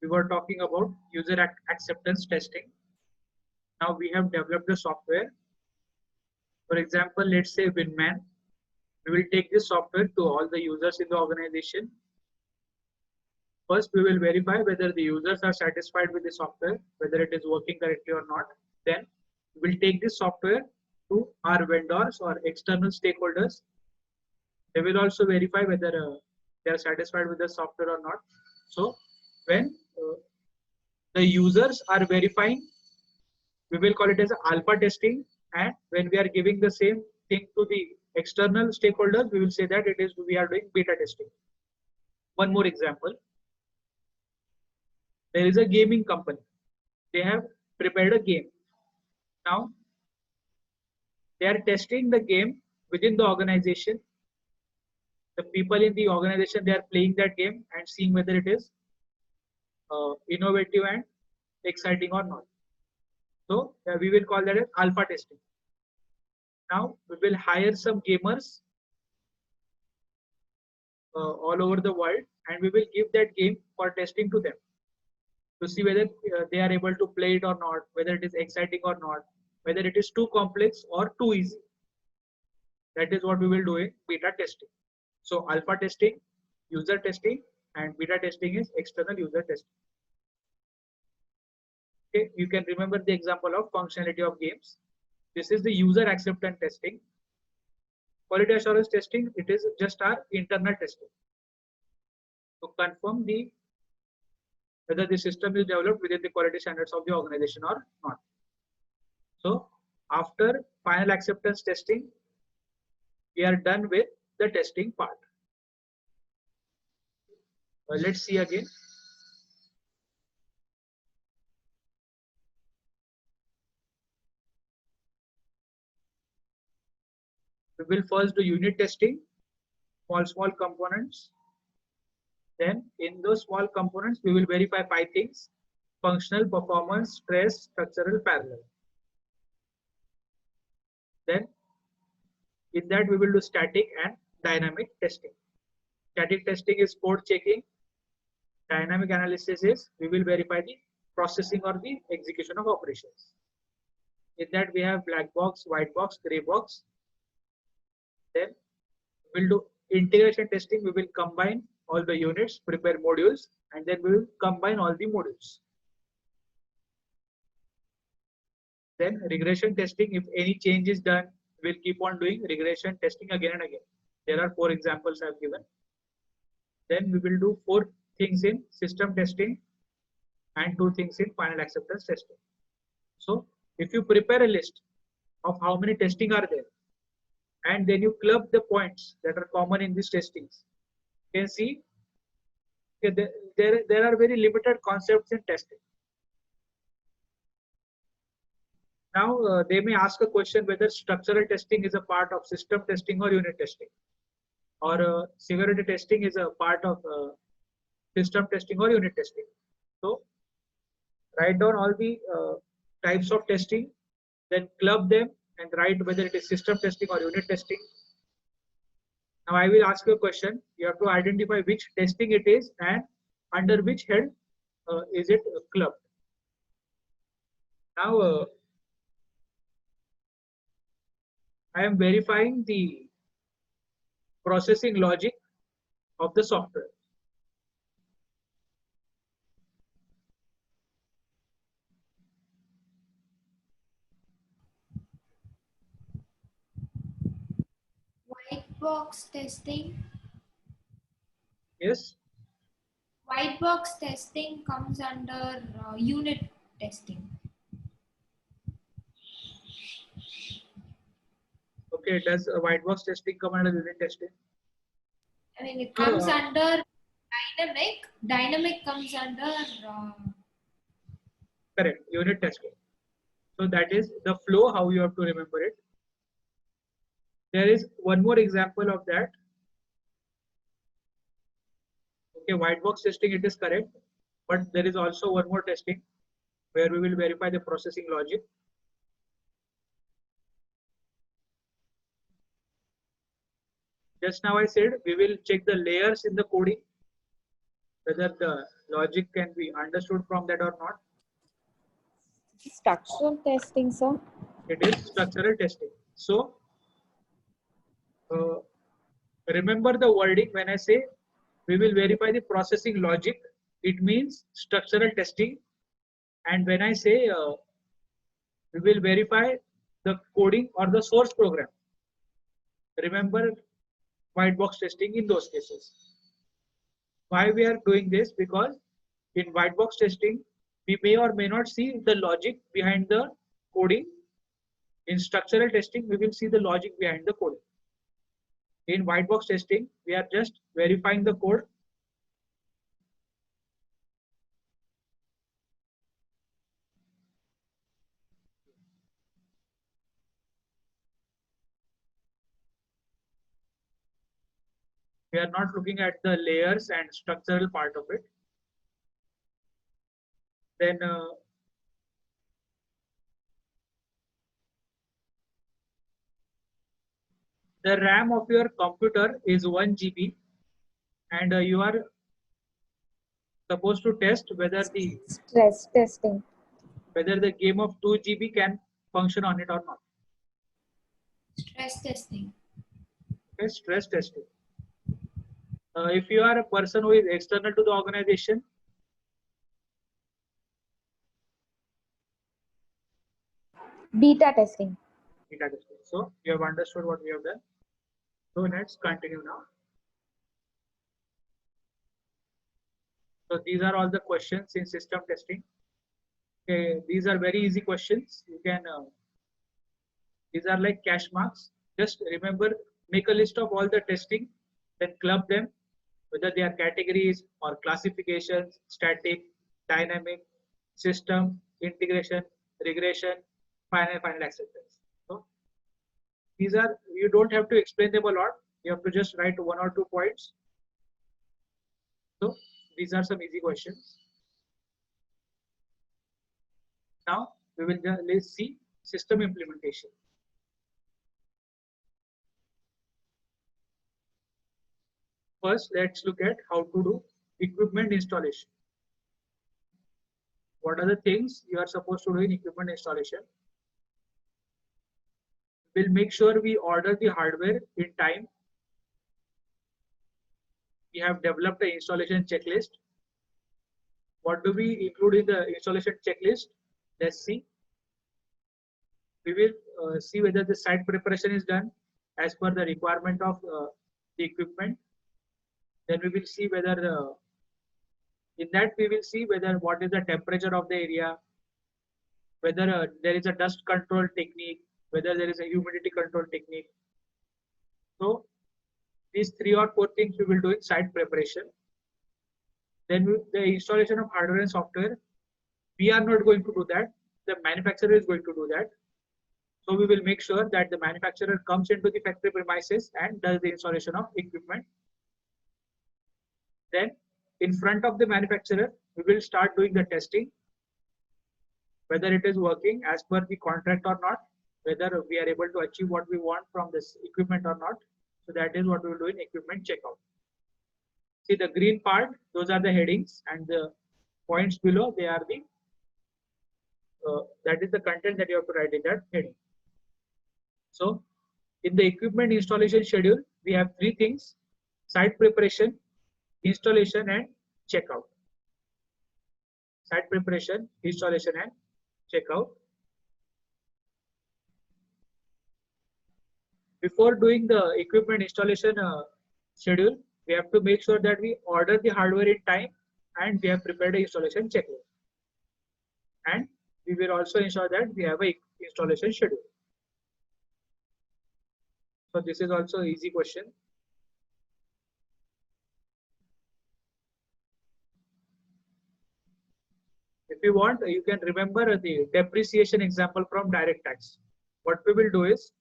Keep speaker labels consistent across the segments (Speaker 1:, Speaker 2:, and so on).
Speaker 1: we were talking about user acceptance testing. Now we have developed the software. For example, let's say Winman. We will take this software to all the users in the organization. First, we will verify whether the users are satisfied with the software, whether it is working correctly or not. Then we will take this software to our vendors or external stakeholders. They will also verify whether they are satisfied with the software or not. So when the users are verifying, we will call it as alpha testing. And when we are giving the same thing to the external stakeholders, we will say that we are doing beta testing. One more example. There is a gaming company. They have prepared a game. Now they are testing the game within the organization. The people in the organization, they are playing that game and seeing whether it is innovative and exciting or not. So we will call that as alpha testing. Now we will hire some gamers all over the world, and we will give that game for testing to them to see whether they are able to play it or not, whether it is exciting or not, whether it is too complex or too easy. That is what we will do in beta testing. So alpha testing, user testing, and beta testing is external user testing. Okay, you can remember the example of functionality of games. This is the user acceptance testing. Quality assurance testing, it is just our internal testing to confirm whether the system is developed within the quality standards of the organization or not. So after final acceptance testing, we are done with the testing part. Let's see again. We will first do unit testing, small components. Then in those small components, we will verify 5 things: functional, performance, stress, structural, parallel. Then in that we will do static and dynamic testing. Static testing is code checking. Dynamic analysis is we will verify the processing or the execution of operations. In that we have black box, white box, gray box. Then we will do integration testing. We will combine all the units, prepare modules, and then we will combine all the modules. Then regression testing, if any change is done, we'll keep on doing regression testing again and again. There are 4 examples I've given. Then we will do 4 things in system testing and 2 things in final acceptance testing. So if you prepare a list of how many testing are there, and then you club the points that are common in these testings, you can see there are very limited concepts in testing. Now they may ask a question whether structural testing is a part of system testing or unit testing, or severity testing is a part of system testing or unit testing. So write down all the types of testing, then club them and write whether it is system testing or unit testing. Now I will ask you a question. You have to identify which testing it is and under which head is it clubbed. Now I am verifying the processing logic of the software.
Speaker 2: White box testing.
Speaker 1: Yes.
Speaker 2: White box testing comes under unit testing.
Speaker 1: Okay, does white box testing come under unit testing?
Speaker 2: I mean, it comes under dynamic. Dynamic comes under
Speaker 1: correct, unit testing. So that is the flow, how you have to remember it. There is one more example of that. Okay, white box testing, it is correct, but there is also one more testing where we will verify the processing logic. Just now I said we will check the layers in the coding, whether the logic can be understood from that or not.
Speaker 3: Structural testing, sir.
Speaker 1: It is structural testing. So remember the wording when I say we will verify the processing logic, it means structural testing. And when I say we will verify the coding or the source program, remember white box testing in those cases. Why we are doing this? Because in white box testing, we may or may not see the logic behind the coding. In structural testing, we will see the logic behind the coding. In white box testing, we are just verifying the code. We are not looking at the layers and structural part of it. Then the RAM of your computer is 1 GB, and you are supposed to test whether the
Speaker 3: Stress testing.
Speaker 1: game of 2 GB can function on it or not.
Speaker 2: Stress testing.
Speaker 1: Okay, stress testing. If you are a person who is external to the organization,
Speaker 3: Beta testing.
Speaker 1: beta testing. So you have understood what we have done. So let's continue now. So these are all the questions in system testing. Okay, these are very easy questions. You can these are like cash marks. Just remember, make a list of all the testing, then club them, whether they are categories or classifications, static, dynamic, system, integration, regression, final acceptance. So these are, you don't have to explain them a lot. You have to just write 1 or 2 points. So these are some easy questions. Now we will just see system implementation. First, let's look at how to do equipment installation. What are the things you are supposed to do in equipment installation? We'll make sure we order the hardware in time. We have developed an installation checklist. What do we include in the installation checklist? Let's see. We will see whether the site preparation is done as per the requirement of the equipment. Then we will see whether in that we will see whether what is the temperature of the area, whether there is a dust control technique, whether there is a humidity control technique. So these 3 or 4 things we will do in site preparation. Then the installation of hardware and software, we are not going to do that. The manufacturer is going to do that. So we will make sure that the manufacturer comes into the factory premises and does the installation of equipment. Then in front of the manufacturer, we will start doing the testing, whether it is working as per the contract or not, whether we are able to achieve what we want from this equipment or not. So that is what we will do in equipment checkout. See the green part, those are the headings, and the points below, they are the that is the content that you have to write in that heading. So in the equipment installation schedule, we have 3 things: site preparation, installation, and checkout. Site preparation, installation, and checkout. Before doing the equipment installation schedule, we have to make sure that we order the hardware in time and we have prepared an installation checklist. And we will also ensure that we have a installation schedule. So this is also an easy question. If you want, you can remember the depreciation example from direct tax. What we will do is,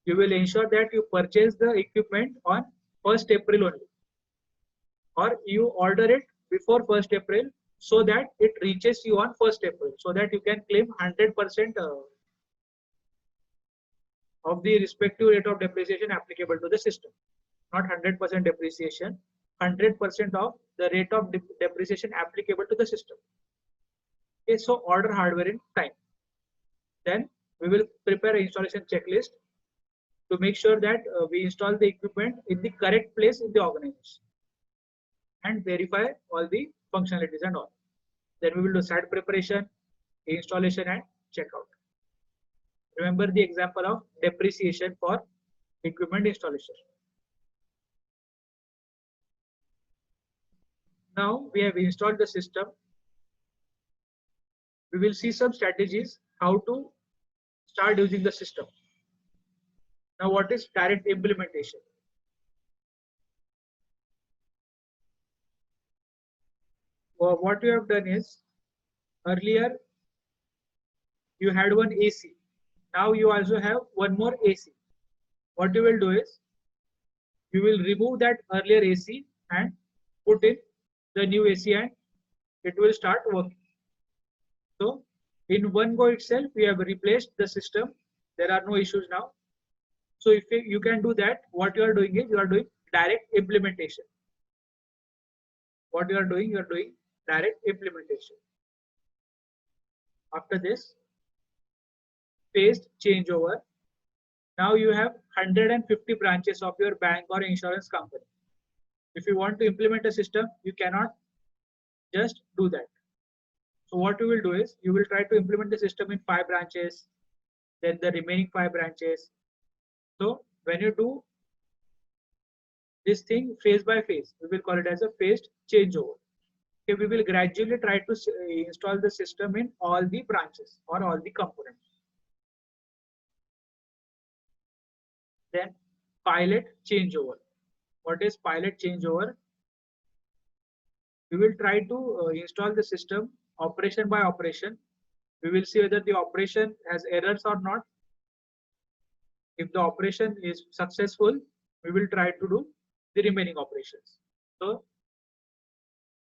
Speaker 1: you will ensure that you purchase the equipment on 1st April only, or you order it before 1st April so that it reaches you on 1st April, so that you can claim 100% of the respective rate of depreciation applicable to the system. Not 100% depreciation, 100% of the rate of depreciation applicable to the system. Okay, so order hardware in time. Then we will prepare an installation checklist to make sure that we install the equipment in the correct place in the organization and verify all the functionalities and all. Then we will do site preparation, installation and checkout. Remember the example of depreciation for equipment installation. Now we have installed the system. We will see some strategies how to start using the system. Now what is direct implementation? Well, what you have done is earlier you had one AC. Now you also have one more AC. What you will do is you will remove that earlier AC and put in the new AC and it will start working. So in one go itself, we have replaced the system. There are no issues now. So if you can do that, what you are doing is you are doing direct implementation. What you are doing direct implementation. After this, phased changeover. Now you have 150 branches of your bank or insurance company. If you want to implement a system, you cannot just do that. So what you will do is you will try to implement the system in 5 branches, then the remaining 5 branches. So when you do this thing phase by phase, we will call it as a phased changeover. Okay, we will gradually try to install the system in all the branches or all the components. Then pilot changeover. What is pilot changeover? We will try to install the system operation by operation. We will see whether the operation has errors or not. If the operation is successful, we will try to do the remaining operations. So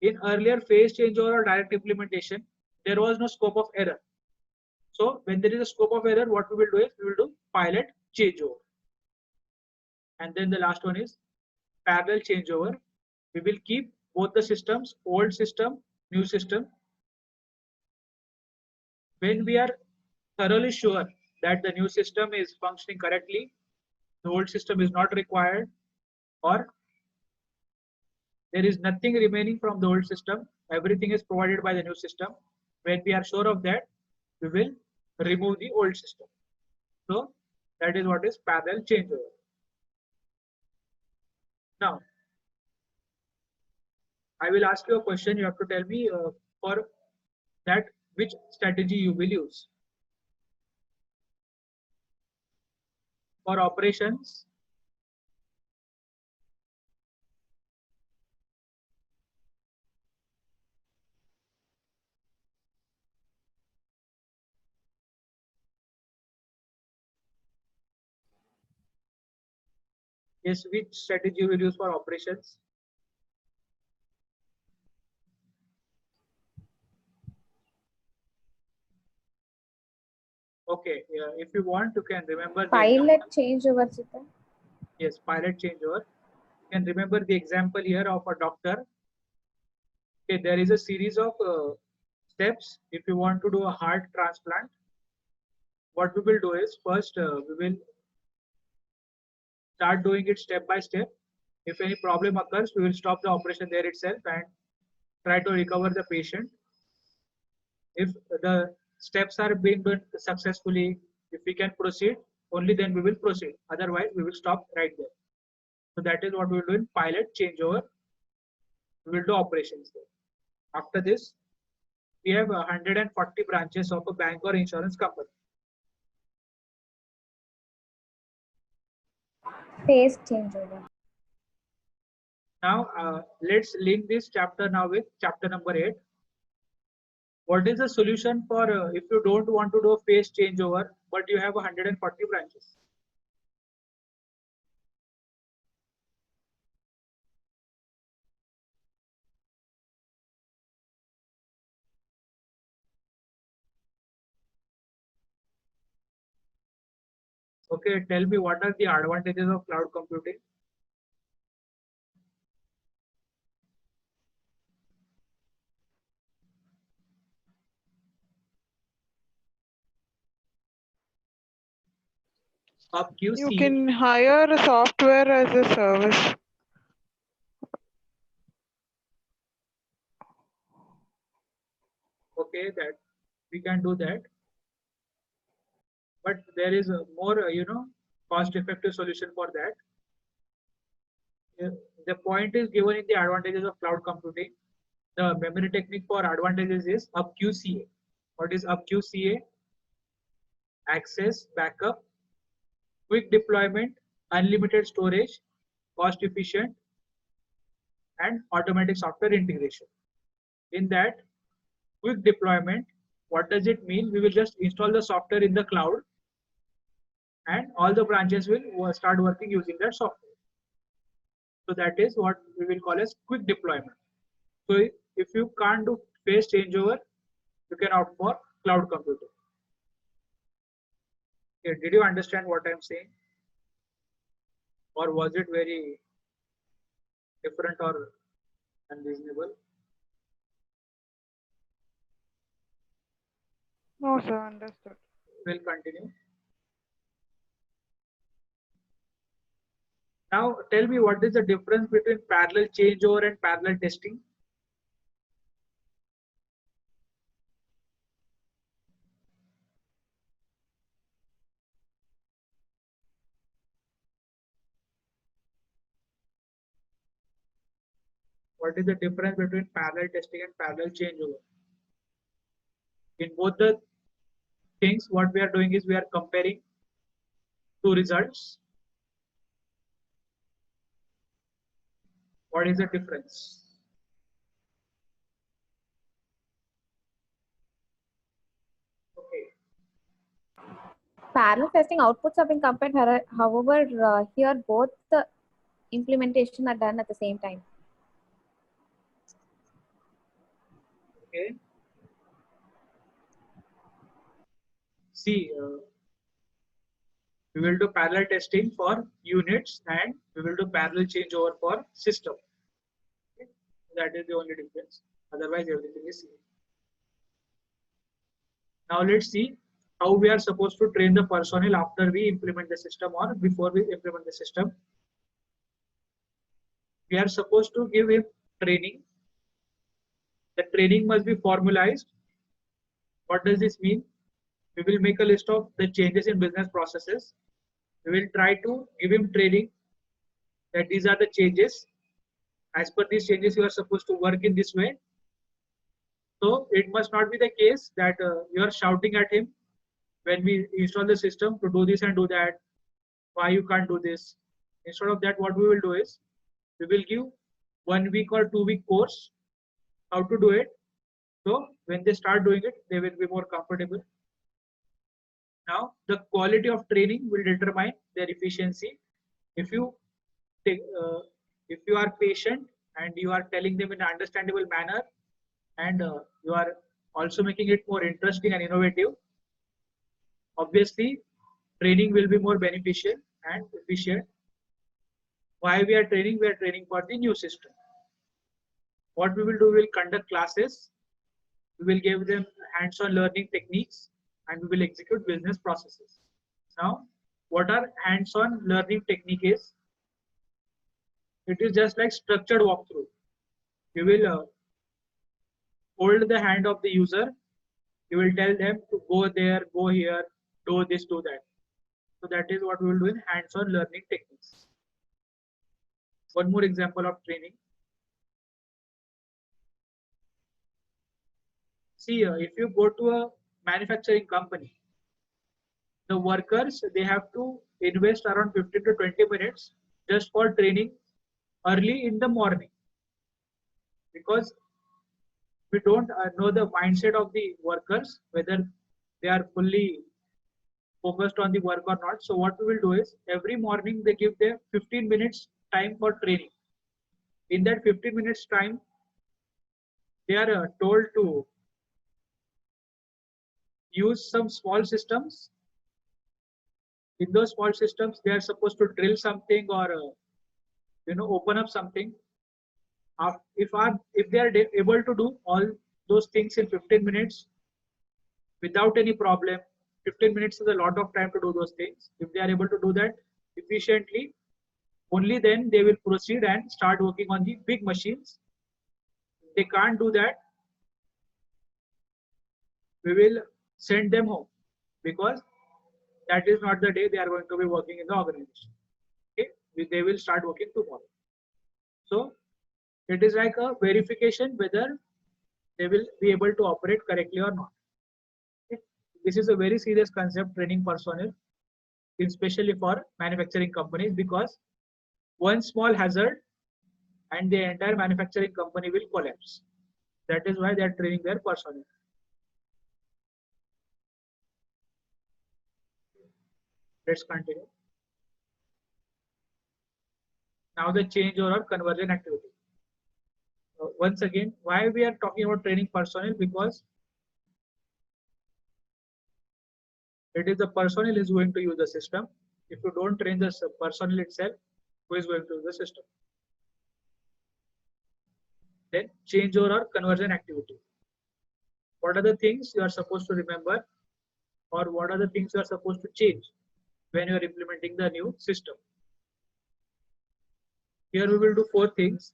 Speaker 1: in earlier phase changeover or direct implementation, there was no scope of error. So when there is a scope of error, what we will do is we will do pilot changeover. And then the last one is parallel changeover. We will keep both the systems, old system, new system. When we are thoroughly sure that the new system is functioning correctly, the old system is not required, or there is nothing remaining from the old system, everything is provided by the new system. When we are sure of that, we will remove the old system. So that is what is parallel changeover. Now, I will ask you a question. You have to tell me for that which strategy you will use. For operations, yes, which strategy you will use for operations? Okay, if you want, you can remember the
Speaker 3: Pilot changeover, Chitra.
Speaker 1: yes, pilot changeover. You can remember the example here of a doctor. Okay, there is a series of steps. If you want to do a heart transplant, what we will do is first we will start doing it step by step. If any problem occurs, we will stop the operation there itself and try to recover the patient. If the steps are being done successfully, if we can proceed, only then we will proceed. Otherwise, we will stop right there. So that is what we will do in pilot changeover. We will do operations there. After this, we have 140 branches of a bank or insurance company.
Speaker 3: Phase changeover.
Speaker 1: Now, let's link this chapter now with chapter number 8. What is the solution for if you don't want to do a phase changeover, but you have 140 branches? Okay, tell me what are the advantages of cloud computing? PubQC.
Speaker 4: You can hire a software as a service.
Speaker 1: Okay, that we can do that, but there is a more cost-effective solution for that. The point is given in the advantages of cloud computing. The memory technique for advantages is PubQCA. What is PubQCA? Access, backup, quick deployment, unlimited storage, cost efficient, and automatic software integration. In that quick deployment, what does it mean? We will just install the software in the cloud and all the branches will start working using that software. So that is what we will call as quick deployment. So if you can't do phase changeover, you can opt for cloud computing. Okay, did you understand what I'm saying? Or was it very different or unreasonable?
Speaker 4: No, sir, understood.
Speaker 1: We'll continue. Now tell me, what is the difference between parallel changeover and parallel testing? What is the difference between parallel testing and parallel changeover? In both the things, what we are doing is we are comparing two results. What is the difference? Okay.
Speaker 3: Parallel testing outputs have been compared. However, here both the implementation are done at the same time.
Speaker 1: Okay. See, we will do parallel testing for units and we will do parallel changeover for system. Okay. That is the only difference. Otherwise, everything is same. Now let's see how we are supposed to train the personnel after we implement the system or before we implement the system. We are supposed to give him training. The training must be formalized. What does this mean? We will make a list of the changes in business processes. We will try to give him training that these are the changes. As per these changes, you are supposed to work in this way. So it must not be the case that you are shouting at him when we install the system to do this and do that. Why you can't do this? Instead of that, what we will do is we will give 1 week or 2 week course how to do it. So when they start doing it, they will be more comfortable. Now the quality of training will determine their efficiency. If you are patient and you are telling them in an understandable manner, and you are also making it more interesting and innovative, obviously training will be more beneficial and efficient. Why we are training? We are training for the new system. What we will do, we will conduct classes, we will give them hands-on learning techniques, and we will execute business processes. Now, what are hands-on learning technique is? It is just like structured walkthrough. You will hold the hand of the user. You will tell them to go there, go here, do this, do that. So that is what we will do in hands-on learning techniques. One more example of training. See, if you go to a manufacturing company, the workers, they have to invest around 15 to 20 minutes just for training early in the morning, because we don't know the mindset of the workers, whether they are fully focused on the work or not. So what we will do is every morning they give them 15 minutes time for training. In that 15 minutes time, they are told to use some small systems. In those small systems, they are supposed to drill something or open up something. If they are able to do all those things in 15 minutes without any problem, 15 minutes is a lot of time to do those things. If they are able to do that efficiently, only then they will proceed and start working on the big machines. If they can't do that, we will send them home, because that is not the day they are going to be working in the organization. Okay, they will start working tomorrow. So it is like a verification whether they will be able to operate correctly or not. Okay? This is a very serious concept, training personnel, especially for manufacturing companies, because one small hazard and the entire manufacturing company will collapse. That is why they are training their personnel. Let's continue. Now the change or conversion activity. Once again, why we are talking about training personnel? Because it is the personnel is going to use the system. If you don't train the personnel itself, who is going to use the system? Then change or conversion activity. What are the things you are supposed to remember, or what are the things you are supposed to change when you are implementing the new system? Here we will do 4 things.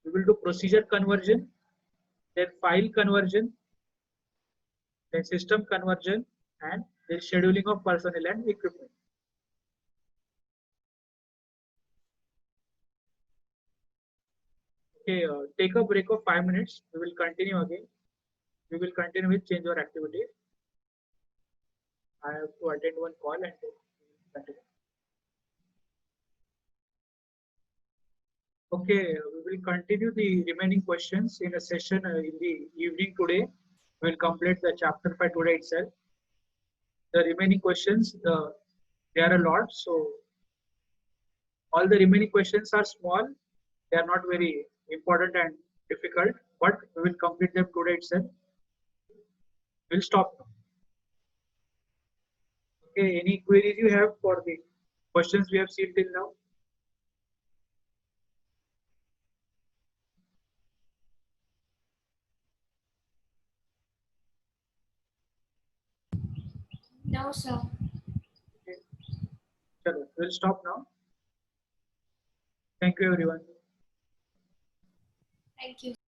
Speaker 1: We will do procedure conversion, then file conversion, then system conversion, and then scheduling of personnel and equipment. Okay, take a break of 5 minutes. We will continue again. We will continue with change or activity. I have to attend one call and continue. Okay, we will continue the remaining questions in a session in the evening today. We will complete the chapter 5 today itself. The remaining questions, there are a lot. So all the remaining questions are small. They are not very important and difficult, but we will complete them today itself. We'll stop now. Okay, any queries you have for the questions we have seen till now?
Speaker 2: No, sir.
Speaker 1: Okay. Chalo, we'll stop now. Thank you, everyone.
Speaker 2: Thank you.